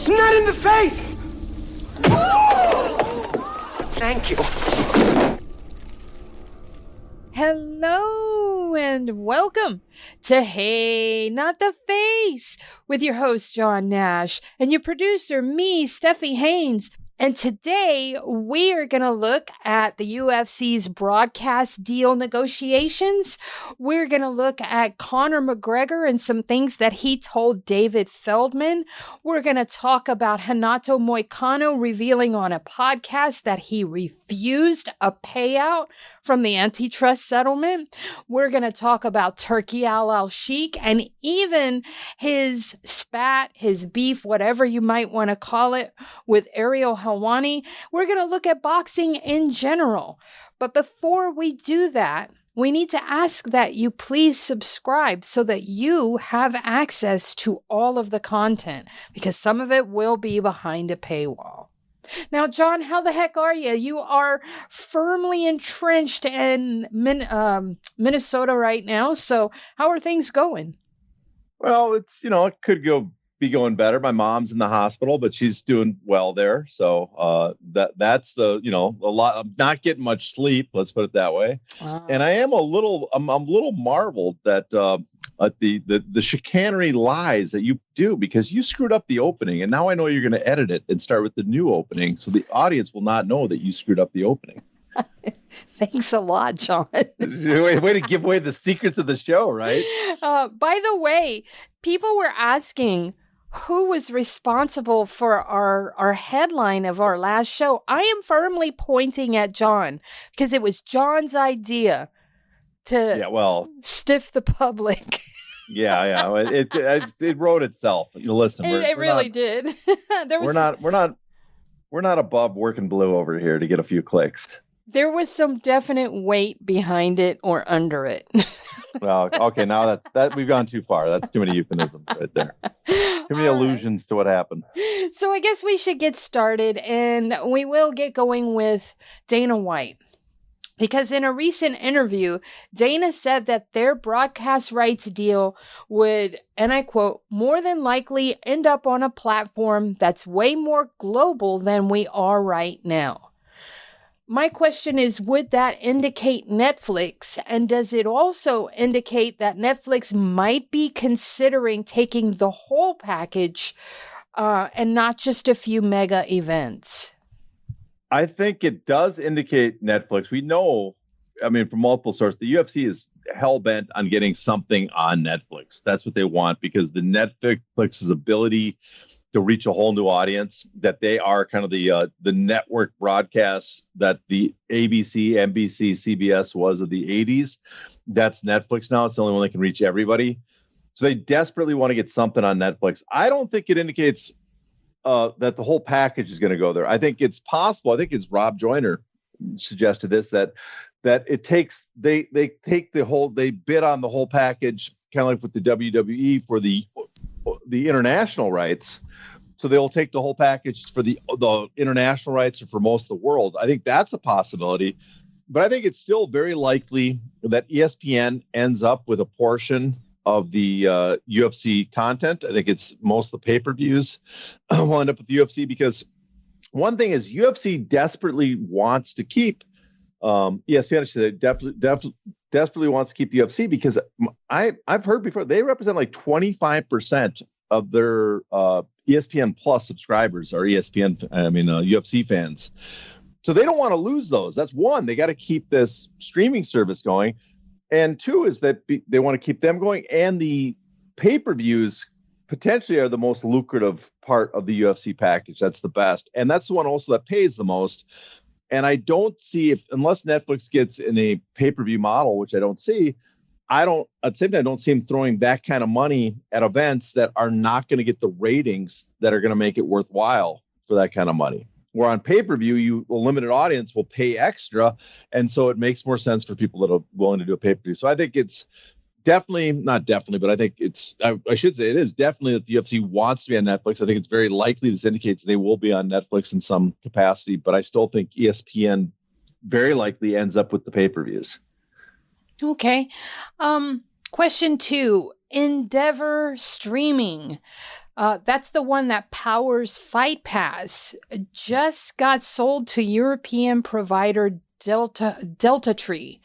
It's not in the face! Thank you. Hello and welcome to Hey, Not the Face with your host, John Nash, and your producer, me, Steffi Haynes. And today we are going to look at the UFC's broadcast deal negotiations. We're going to look at Conor McGregor and some things that he told David Feldman. We're going to talk about Hinato Mo revealing on a podcast that he refused a payout from the antitrust settlement. We're going to talk about Turki Al-Sheikh and even his spat, his beef, whatever you might want to call it, with Ariel Helwani. We're going to look at boxing in general. But before we do that, we need to ask that you please subscribe so that you have access to all of the content, because some of it will be behind a paywall. Now, John, how the heck are you? You are firmly entrenched in Minnesota right now. So how are things going? Well, it could be going better. My mom's in the hospital, but she's doing well there. So that's the, a lot. I'm not getting much sleep. Let's put it that way. Wow. And I'm a little marveled that the chicanery lies that you do, because you screwed up the opening, and now I know you're going to edit it and start with the new opening, so the audience will not know that you screwed up the opening. Thanks a lot, John. Way to give away the secrets of the show, right? By the way, people were asking who was responsible for our headline of our last show. I am firmly pointing at John, because it was John's idea to stiff the public. Yeah. It wrote itself. Listen, it really did. We're not above working blue over here to get a few clicks. There was some definite weight behind it or under it. Well, okay, now that we've gone too far. That's too many euphemisms right there. Too many allusions to what happened. So I guess we should get started, and we will get going with Dana White. Because in a recent interview, Dana said that their broadcast rights deal would, and I quote, more than likely end up on a platform that's way more global than we are right now. My question is, would that indicate Netflix? And does it also indicate that Netflix might be considering taking the whole package and not just a few mega events? I think it does indicate Netflix. We know, from multiple sources, the UFC is hell-bent on getting something on Netflix. That's what they want, because the Netflix's ability to reach a whole new audience, that they are kind of the network broadcasts that the ABC, NBC, CBS was of the 80s. That's Netflix now. It's the only one that can reach everybody. So they desperately want to get something on Netflix. I don't think it indicates that the whole package is going to go there. I think it's possible. I think it's Rob Joyner suggested this, that it takes, they bid on the whole package, kind of like with the WWE for the international rights. So they'll take the whole package for the international rights or for most of the world. I think that's a possibility, but I think it's still very likely that ESPN ends up with a portion of the UFC content. I think it's most of the pay-per-views will end up with the UFC, because one thing is UFC desperately wants to keep ESPN desperately wants to keep the UFC, because I've heard before they represent like 25% of their ESPN Plus subscribers are UFC fans. So they don't want to lose those. That's one. They got to keep this streaming service going. And two is that they want to keep them going. And the pay-per-views potentially are the most lucrative part of the UFC package. That's the best. And that's the one also that pays the most. And I don't see, unless Netflix gets in a pay-per-view model, which I don't see, at the same time, I don't see them throwing that kind of money at events that are not going to get the ratings that are going to make it worthwhile for that kind of money. Where on pay-per-view, a limited audience will pay extra. And so it makes more sense for people that are willing to do a pay-per-view. So I think it's not definitely, but I think I should say it is definitely that the UFC wants to be on Netflix. I think it's very likely this indicates they will be on Netflix in some capacity, but I still think ESPN very likely ends up with the pay-per-views. Okay. Question 2, Endeavor Streaming. That's the one that powers Fight Pass. Just got sold to European provider Delta Tree.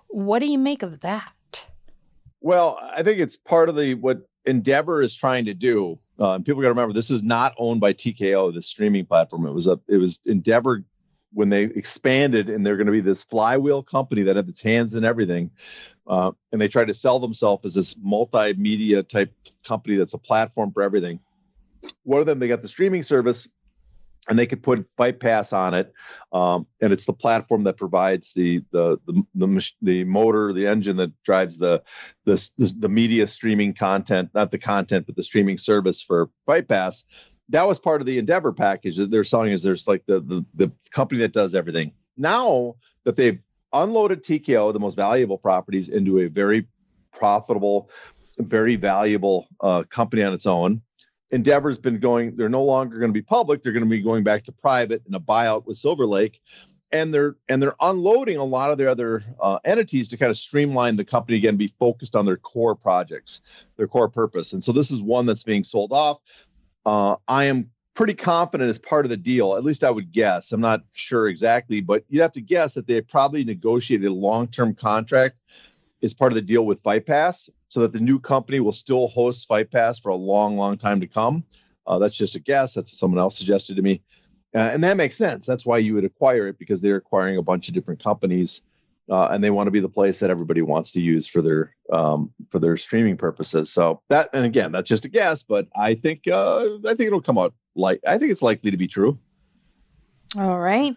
What do you make of that? Well, I think it's part of what Endeavor is trying to do. And people got to remember, this is not owned by TKO, the streaming platform. It was Endeavor when they expanded, and they're going to be this flywheel company that had its hands in everything. And they tried to sell themselves as this multimedia type company that's a platform for everything. One of them, they got the streaming service, and they could put Fight Pass on it, and it's the platform that provides the motor, the engine that drives the media streaming content, not the content, but the streaming service for Fight Pass. That was part of the Endeavor package that they're selling. Is there's like the company that does everything. Now that they've unloaded TKO, the most valuable properties, into a very profitable, very valuable company on its own. Endeavor's been going, they're no longer going to be public. They're going to be going back to private in a buyout with Silver Lake. And they're unloading a lot of their other entities to kind of streamline the company again, be focused on their core projects, their core purpose. And so this is one that's being sold off. I am pretty confident as part of the deal, at least I would guess. I'm not sure exactly, but you'd have to guess that they probably negotiated a long-term contract as part of the deal with Fight Pass, so that the new company will still host Fight Pass for a long, long time to come. That's just a guess. That's what someone else suggested to me. And that makes sense. That's why you would acquire it, because they're acquiring a bunch of different companies, and they want to be the place that everybody wants to use for their streaming purposes. So that, and again, that's just a guess, but I think it'll come out I think it's likely to be true. All right.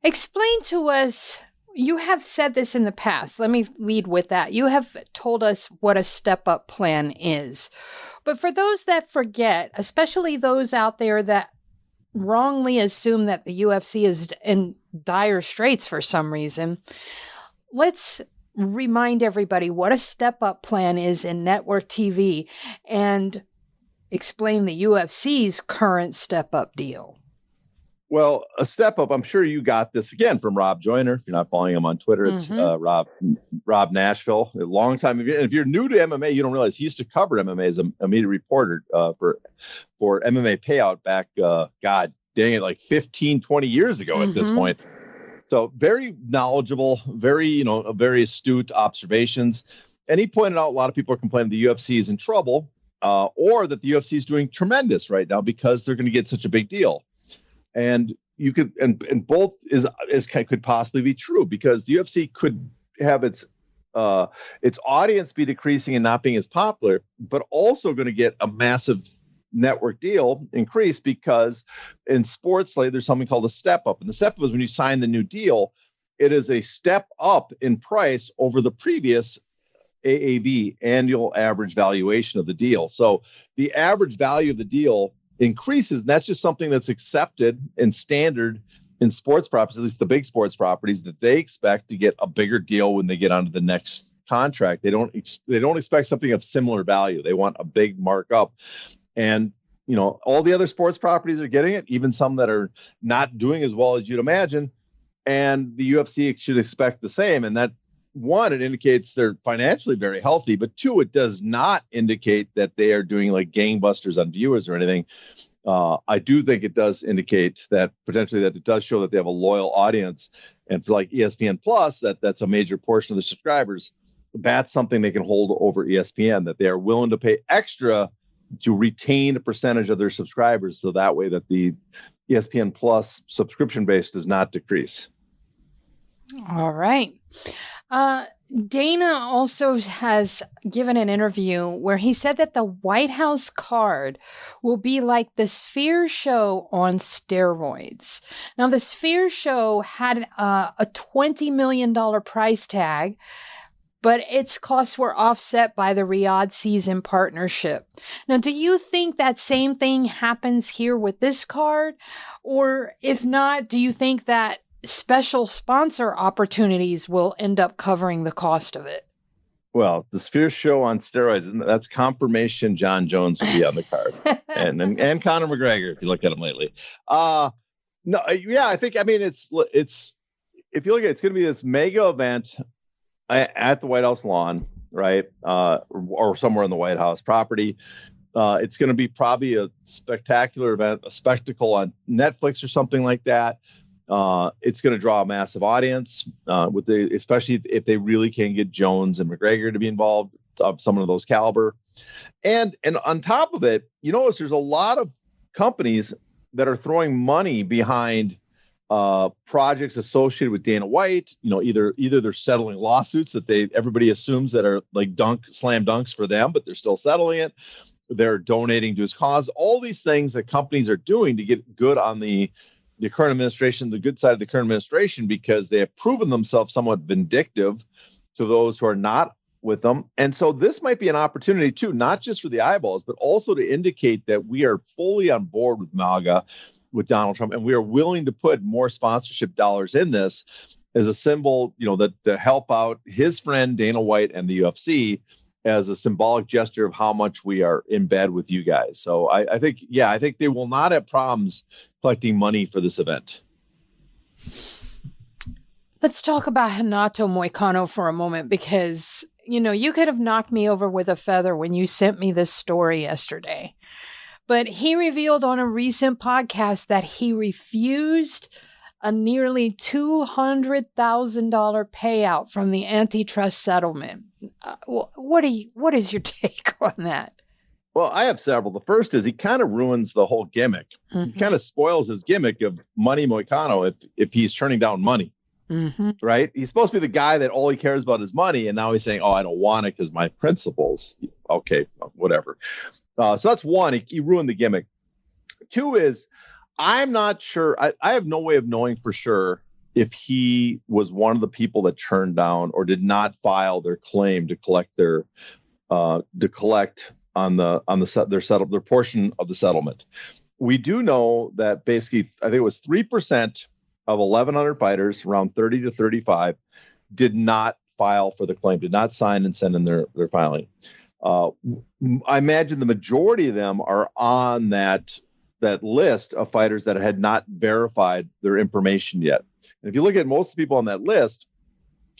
Explain to us. You have said this in the past. Let me lead with that. You have told us what a step-up plan is. But for those that forget, especially those out there that wrongly assume that the UFC is in dire straits for some reason, let's remind everybody what a step-up plan is in network TV and explain the UFC's current step-up deal. Well, a step up, I'm sure you got this again from Rob Joyner. If you're not following him on Twitter, it's Rob Nashville. A long time. If you're new to MMA, you don't realize he used to cover MMA as a media reporter for MMA Payout back, God dang it, like 15, 20 years ago at this point. So very knowledgeable, very astute observations. And he pointed out a lot of people are complaining the UFC is in trouble, or that the UFC is doing tremendous right now because they're going to get such a big deal. And you could, and both could possibly be true, because the UFC could have its audience be decreasing and not being as popular, but also going to get a massive network deal increase, because in sports, like, there's something called a step up. And the step up is when you sign the new deal, it is a step up in price over the previous AAV, annual average valuation of the deal. So the average value of the deal increases, and that's just something that's accepted and standard in sports properties, at least the big sports properties, that they expect to get a bigger deal when they get onto the next contract. They don't expect something of similar value. They want a big markup. And all the other sports properties are getting it, even some that are not doing as well as you'd imagine. And the UFC should expect the same. And that, one, it indicates they're financially very healthy, but two, it does not indicate that they are doing like gangbusters on viewers or anything. I do think it does indicate that potentially that it does show that they have a loyal audience, and for like ESPN Plus, that's a major portion of the subscribers. That's something they can hold over ESPN, that they are willing to pay extra to retain a percentage of their subscribers, so that way that the ESPN Plus subscription base does not decrease. All right. Dana also has given an interview where he said that the White House card will be like the Sphere Show on steroids. Now, the Sphere Show had a $20 million price tag, but its costs were offset by the Riyadh season partnership. Now, do you think that same thing happens here with this card? Or if not, do you think that special sponsor opportunities will end up covering the cost of it? Well, the Sphere Show on steroids, that's confirmation John Jones will be on the card. and Conor McGregor, if you look at him lately. I think it's if you look at it, it's going to be this mega event at the White House lawn, right? Or somewhere on the White House property. It's going to be probably a spectacular event, a spectacle on Netflix or something like that. It's going to draw a massive audience, especially if they really can get Jones and McGregor to be involved of someone of those caliber. And on top of it, you notice there's a lot of companies that are throwing money behind projects associated with Dana White. Either they're settling lawsuits that everybody assumes that are like slam dunks for them, but they're still settling it. They're donating to his cause. All these things that companies are doing to get good on the current administration, the good side of the current administration, because they have proven themselves somewhat vindictive to those who are not with them. And so this might be an opportunity too, not just for the eyeballs, but also to indicate that we are fully on board with MAGA, with Donald Trump, and we are willing to put more sponsorship dollars in this as a symbol, that to help out his friend Dana White and the UFC as a symbolic gesture of how much we are in bed with you guys. So I think they will not have problems collecting money for this event. Let's talk about Hinato Mo for a moment, because, you could have knocked me over with a feather when you sent me this story yesterday. But he revealed on a recent podcast that he refused a nearly $200,000 payout from the antitrust settlement. What is your take on that? Well, I have several. The first is he kind of ruins the whole gimmick. Mm-hmm. He kind of spoils his gimmick of Money Moicano if he's turning down money. Mm-hmm. Right? He's supposed to be the guy that all he cares about is money, and now he's saying, "Oh, I don't want it because my principles." Okay, whatever. So that's one. He ruined the gimmick. Two is, I'm not sure. I have no way of knowing for sure if he was one of the people that turned down or did not file their claim to collect their on their portion of the settlement. We do know that basically, I think it was 3% of 1,100 fighters, around 30 to 35, did not file for the claim, did not sign and send in their filing. I imagine the majority of them are on that list of fighters that had not verified their information yet. And if you look at most people on that list,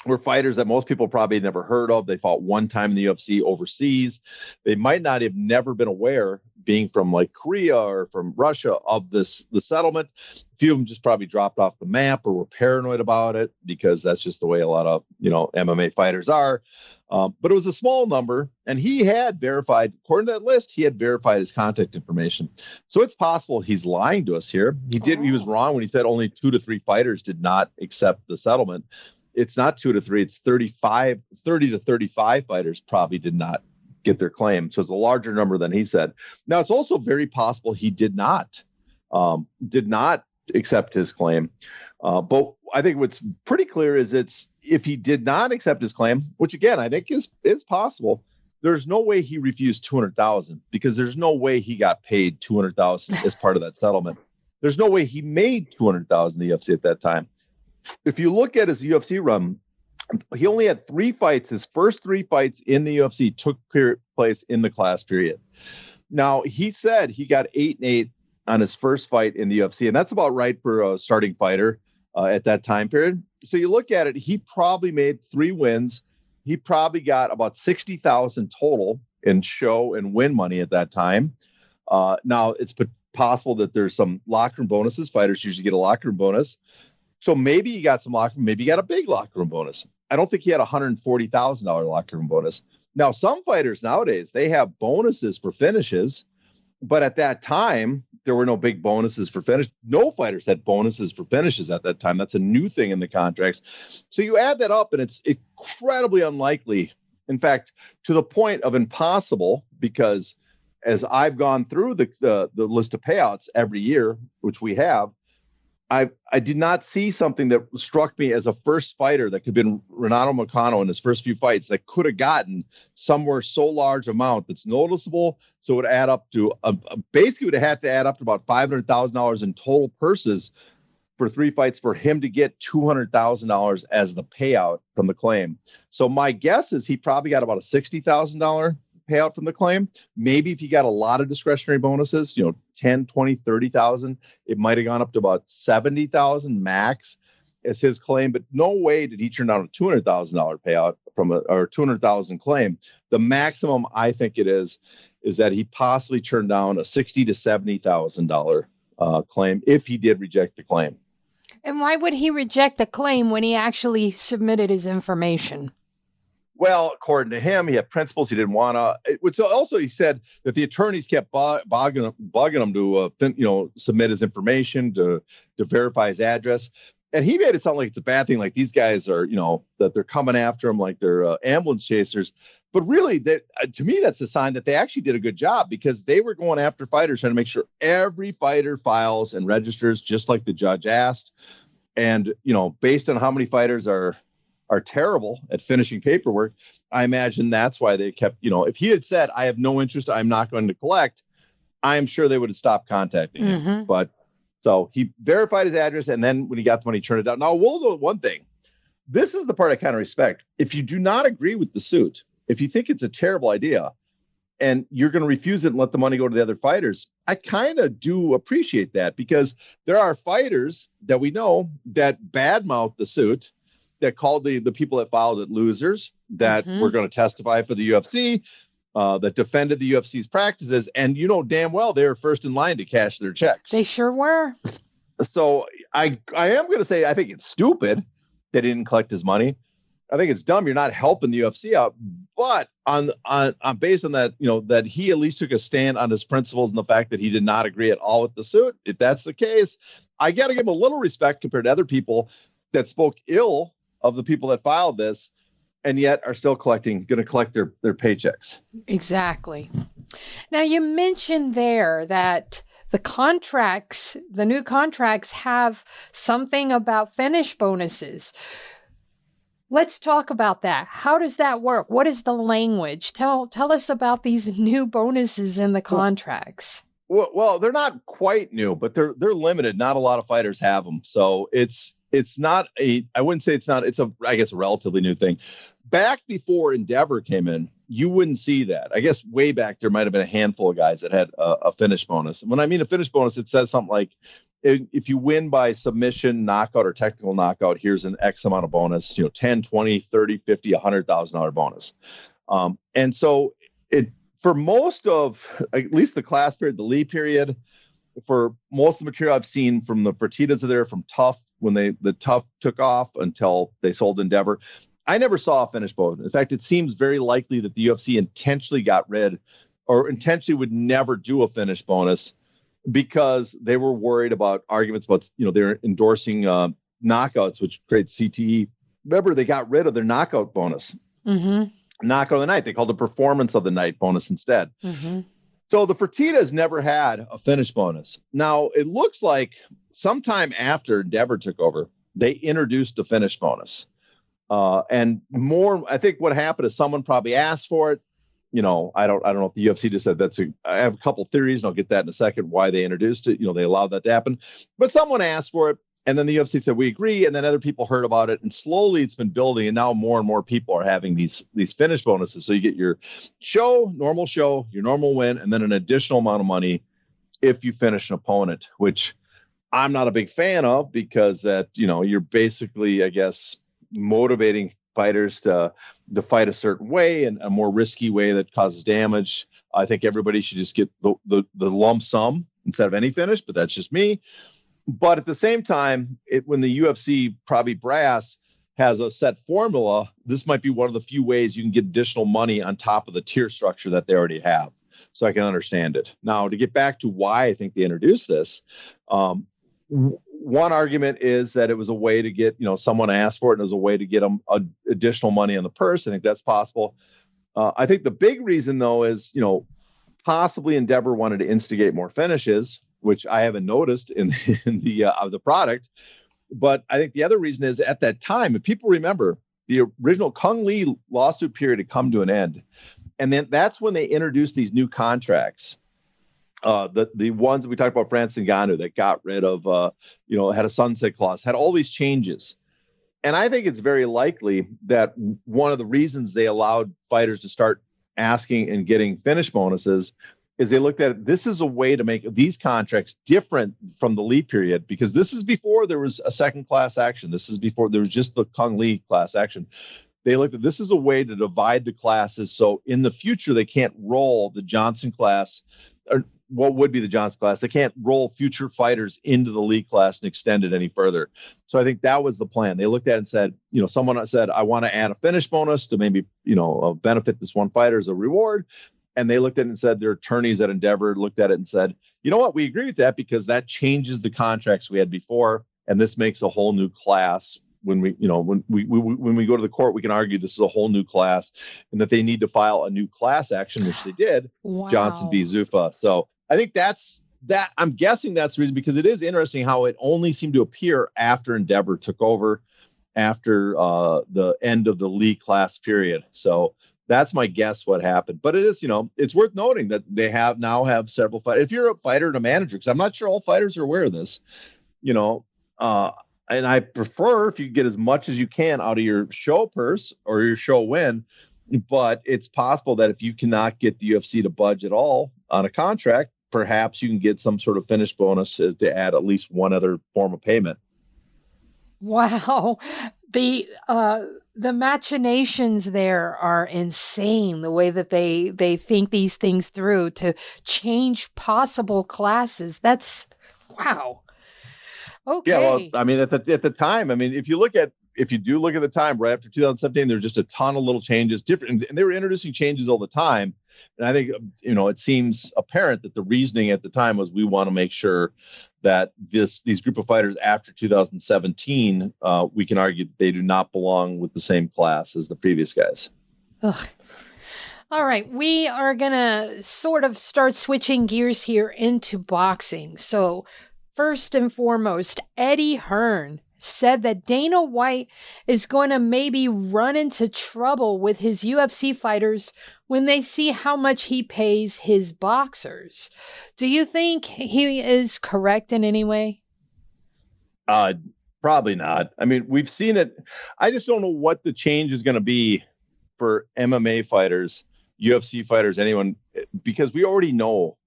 were fighters that most people probably never heard of. They fought one time in the UFC overseas. They might not have never been aware, being from like Korea or from Russia, of the settlement. A few of them just probably dropped off the map or were paranoid about it, because that's just the way a lot of MMA fighters are. But it was a small number, and he had verified, according to that list, he had verified his contact information. So it's possible he's lying to us here. He was wrong when he said only 2 to 3 fighters did not accept the settlement. It's not 2 to 3, it's 30 to 35 fighters probably did not get their claim. So it's a larger number than he said. Now, it's also very possible he did not accept his claim. But I think what's pretty clear is if he did not accept his claim, which again, I think is possible, there's no way he refused $200,000, because there's no way he got paid $200,000 as part of that settlement. There's no way he made $200,000 in the UFC at that time. If you look at his UFC run, he only had 3 fights. His first 3 fights in the UFC took place in the class period. Now, he said he got 8-8 on his first fight in the UFC, and that's about right for a starting fighter at that time period. So you look at it, he probably made 3 wins. He probably got about $60,000 total in show and win money at that time. Now, it's possible that there's some locker room bonuses. Fighters usually get a locker room bonus. So maybe he got some locker room, maybe he got a big locker room bonus. I don't think he had a $140,000 locker room bonus. Now, some fighters nowadays, they have bonuses for finishes, but at that time, there were no big bonuses for finish. No fighters had bonuses for finishes at that time. That's a new thing in the contracts. So you add that up, and it's incredibly unlikely. In fact, to the point of impossible, because as I've gone through the list of payouts every year, which we have, I did not see something that struck me as a first fighter that could have been Renato Moicano in his first few fights that could have gotten somewhere so large amount that's noticeable. So it would add up to basically would have had to add up to about $500,000 in total purses for 3 fights for him to get $200,000 as the payout from the claim. So my guess is he probably got about a $60,000 payout from the claim. Maybe if he got a lot of discretionary bonuses, 10, 20, 30,000, it might have gone up to about 70,000 max. as his claim, but no way did he turn down a $200,000 payout from or $200,000 claim. The maximum I think it is that he possibly turned down a $60,000 to $70,000 claim if he did reject the claim. And why would he reject the claim when he actually submitted his information? Well, according to him, he had principles he didn't want to. So also, he said that the attorneys kept bugging him to, submit his information to verify his address, and he made it sound like it's a bad thing, like these guys are, that they're coming after him like they're ambulance chasers. But really, to me, that's a sign that they actually did a good job, because they were going after fighters, trying to make sure every fighter files and registers just like the judge asked. And based on how many fighters are terrible at finishing paperwork, I imagine that's why they kept, if he had said, I have no interest, I'm not going to collect, I'm sure they would have stopped contacting him. But so he verified his address, and then when he got the money, he turned it down. Now, we'll do one thing. This is the part I kind of respect. If you do not agree with the suit, if you think it's a terrible idea and you're going to refuse it and let the money go to the other fighters, I kind of do appreciate that, because there are fighters that we know that badmouth the suit, that called the people that filed it losers, that were going to testify for the UFC, that defended the UFC's practices. And damn well they were first in line to cash their checks. They sure were. So I am going to say I think it's stupid that he didn't collect his money. I think it's dumb. You're not helping the UFC out. But on based on that, that he at least took a stand on his principles and the fact that he did not agree at all with the suit. If that's the case, I got to give him a little respect compared to other people that spoke ill of the people that filed this, and yet are still going to collect their paychecks. Exactly. Now, you mentioned there that the new contracts have something about finish bonuses. Let's talk about that. How does that work? What is the language? Tell us about these new bonuses in the contracts. Well, they're not quite new, but they're limited. Not a lot of fighters have them. So it's not I wouldn't say it's a relatively new thing. Back before Endeavor came in, you wouldn't see that. I guess way back there might have been a handful of guys that had a finish bonus. And when I mean a finish bonus, it says something like, if you win by submission, knockout, or technical knockout, here's an X amount of bonus, 10, 20, 30, 50, $100,000 bonus. And so for most of, at least the class period, the Lee period, for most of the material I've seen from the Fertittas there, from Tough, when the Tough took off until they sold Endeavor, I never saw a finish bonus. In fact, it seems very likely that the UFC intentionally got rid, or intentionally would never do a finish bonus, because they were worried about arguments about, they're endorsing knockouts, which creates CTE. Remember, they got rid of their knockout bonus. Knockout of the night. They called it performance of the night bonus instead. So the Fertittas never had a finish bonus. Now, it looks like sometime after Endeavor took over, they introduced a finish bonus. And more, I think what happened is someone probably asked for it. I don't know if the UFC just said I have a couple theories, and I'll get that in a second, why they introduced it. They allowed that to happen. But someone asked for it, and then the UFC said, we agree. And then other people heard about it, and slowly it's been building. And now more and more people are having these finish bonuses. So you get your normal show, your normal win, and then an additional amount of money if you finish an opponent, which I'm not a big fan of, because that, you're basically, I guess, motivating fighters to fight a certain way, and a more risky way that causes damage. I think everybody should just get the lump sum instead of any finish, but that's just me. But at the same time, when the UFC, probably brass, has a set formula, this might be one of the few ways you can get additional money on top of the tier structure that they already have. So I can understand it. Now, to get back to why I think they introduced this, one argument is that it was a way to get, someone asked for it, and it was a way to get them additional money on the purse. I think that's possible. I think the big reason, though, is, possibly Endeavor wanted to instigate more finishes, which I haven't noticed in the product. But I think the other reason is, at that time, if people remember, the original Kung Lee lawsuit period had come to an end. And then that's when they introduced these new contracts. The ones that we talked about, France and Ngannou, that got rid of, had a sunset clause, had all these changes. And I think it's very likely that one of the reasons they allowed fighters to start asking and getting finish bonuses is they looked at this as a way to make these contracts different from the Lee period, because this is before there was a second class action. This is before there was just the Kung Lee class action. They looked at this as a way to divide the classes. So in the future, they can't roll the Johnson class, or what would be the Johnson class. They can't roll future fighters into the Lee class and extend it any further. So I think that was the plan. They looked at it and said, someone said, I want to add a finish bonus to maybe, benefit this one fighter as a reward. And they looked at it and said, their attorneys at Endeavor looked at it and said, you know what, we agree with that because that changes the contracts we had before. And this makes a whole new class. When we go to the court, we can argue this is a whole new class and that they need to file a new class action, which they did. Wow. Johnson v. Zuffa. So I think that's that. I'm guessing that's the reason, because it is interesting how it only seemed to appear after Endeavor took over, after the end of the Lee class period. So that's my guess what happened. But it is, it's worth noting that they now have several fighters. If you're a fighter and a manager, because I'm not sure all fighters are aware of this, and I prefer if you get as much as you can out of your show purse or your show win, but it's possible that if you cannot get the UFC to budge at all on a contract, perhaps you can get some sort of finish bonus to add at least one other form of payment. Wow. The machinations there are insane, the way that they think these things through to change possible classes. That's wow. Okay. Yeah, well, I mean, at the time, I mean, if you do look at the time right after 2017, there's just a ton of little changes, different, and they were introducing changes all the time. And I think, it seems apparent that the reasoning at the time was we want to make sure that these group of fighters after 2017, we can argue that they do not belong with the same class as the previous guys. Ugh. All right, we are going to sort of start switching gears here into boxing. So first and foremost, Eddie Hearn said that Dana White is going to maybe run into trouble with his UFC fighters when they see how much he pays his boxers. Do you think he is correct in any way? Probably not. I mean, we've seen it. I just don't know what the change is going to be for MMA fighters, UFC fighters, anyone, because we already know.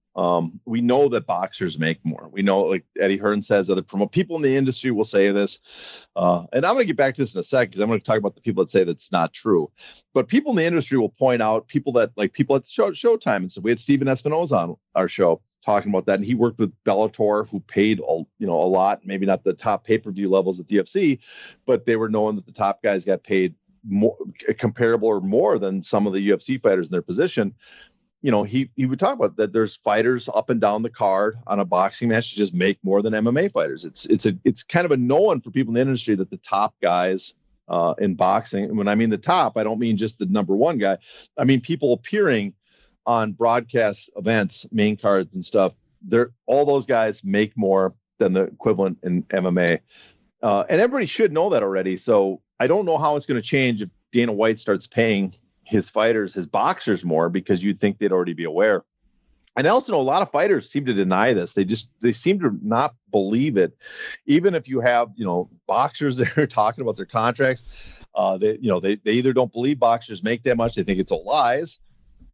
We know that boxers make more. We know, like Eddie Hearn says, other people in the industry will say this. And I'm going to get back to this in a second because I'm going to talk about the people that say that's not true. But people in the industry will point out people at Showtime and stuff. We had Steven Espinoza on our show talking about that. And he worked with Bellator, who paid, a lot, maybe not the top pay-per-view levels at the UFC, but they were knowing that the top guys got paid more, comparable or more than some of the UFC fighters in their position. He would talk about that. There's fighters up and down the card on a boxing match to just make more than MMA fighters. It's kind of a known for people in the industry that the top guys in boxing, and when I mean the top, I don't mean just the number one guy. I mean people appearing on broadcast events, main cards and stuff. All those guys make more than the equivalent in MMA, and everybody should know that already. So I don't know how it's going to change if Dana White starts paying his fighters, his boxers more, because you'd think they'd already be aware. And I also know a lot of fighters seem to deny this. They seem to not believe it. Even if you have, boxers that are talking about their contracts, they either don't believe boxers make that much. They think it's all lies,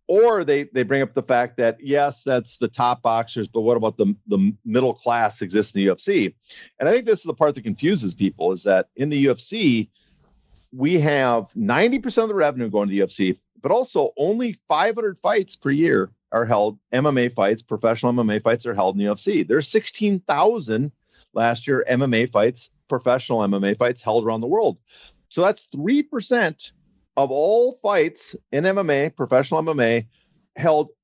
or they bring up the fact that, yes, that's the top boxers, but what about the middle class exists in the UFC? And I think this is the part that confuses people, is that in the UFC, we have 90% of the revenue going to the UFC, but also only 500 fights per year are held. MMA fights, professional MMA fights are held in the UFC. There's 16,000 last year MMA fights, professional MMA fights held around the world. So that's 3% of all fights in MMA, professional MMA,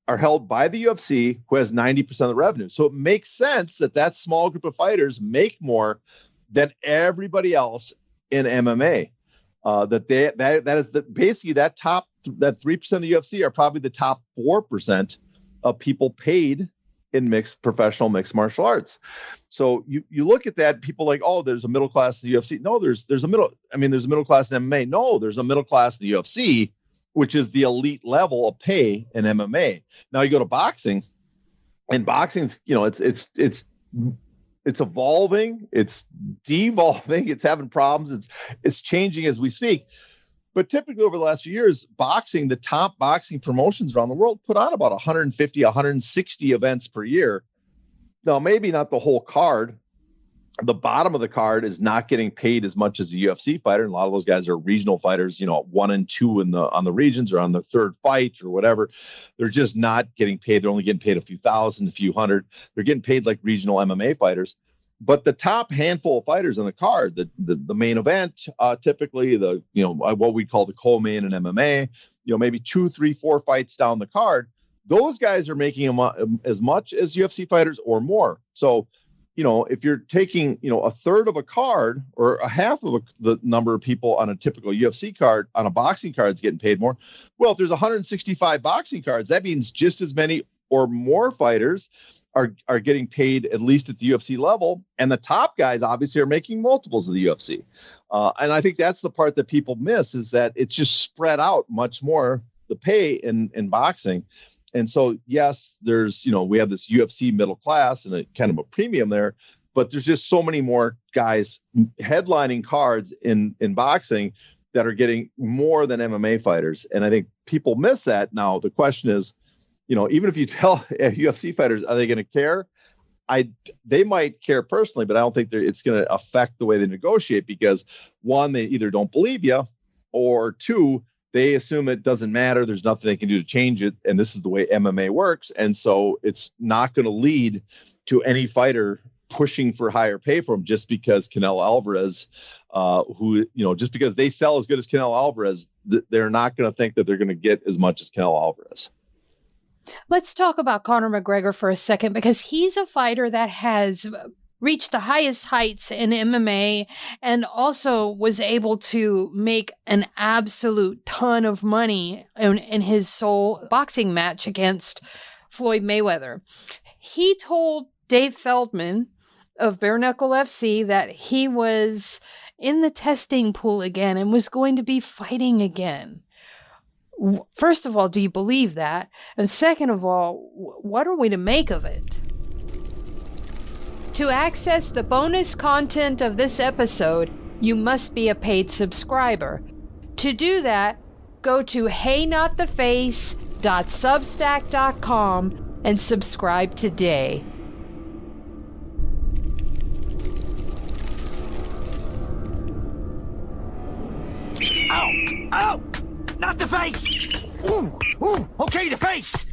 are held by the UFC, who has 90% of the revenue. So it makes sense that small group of fighters make more than everybody else in MMA. Basically that 3% of the UFC are probably the top 4% of people paid in professional mixed martial arts. So you look at that, people like, oh, there's a middle class in the UFC. No, there's a middle class in MMA. No, there's a middle class in the UFC, which is the elite level of pay in MMA. Now you go to boxing, and boxing's, it's evolving, it's devolving, it's having problems, it's changing as we speak. But typically over the last few years, boxing, the top boxing promotions around the world put on about 150, 160 events per year. Now, maybe not the whole card. The bottom of the card is not getting paid as much as a UFC fighter. And a lot of those guys are regional fighters, 1 and 2 on the regions or on the third fight or whatever. They're just not getting paid. They're only getting paid a few thousand, a few hundred. They're getting paid like regional MMA fighters. But the top handful of fighters on the card, the main event, typically what we call the co-main in MMA, maybe 2, 3, 4 fights down the card, those guys are making as much as UFC fighters or more. So, if you're taking, a third of a card or a half of the number of people on a typical UFC card, on a boxing card is getting paid more. Well, if there's 165 boxing cards, that means just as many or more fighters are getting paid at least at the UFC level. And the top guys obviously are making multiples of the UFC. And I think that's the part that people miss, is that it's just spread out much more, the pay in boxing. And so, yes, there's, we have this UFC middle class and a kind of a premium there, but there's just so many more guys headlining cards in boxing that are getting more than MMA fighters. And I think people miss that. Now, the question is, even if you tell UFC fighters, are they going to care? They might care personally, but I don't think it's going to affect the way they negotiate, because 1, they either don't believe you, or 2, they assume it doesn't matter. There's nothing they can do to change it. And this is the way MMA works. And so it's not going to lead to any fighter pushing for higher pay for him just because Canelo Alvarez, just because they sell as good as Canelo Alvarez, they're not going to think that they're going to get as much as Canelo Alvarez. Let's talk about Conor McGregor for a second, because he's a fighter that has reached the highest heights in MMA and also was able to make an absolute ton of money in his sole boxing match against Floyd Mayweather. He told Dave Feldman of Bare Knuckle FC that he was in the testing pool again and was going to be fighting again. First of all, do you believe that? And second of all, what are we to make of it? To access the bonus content of this episode, you must be a paid subscriber. To do that, go to heynottheface.substack.com and subscribe today. Ow! Ow! Not the face! Ooh! Ooh! Okay, the face!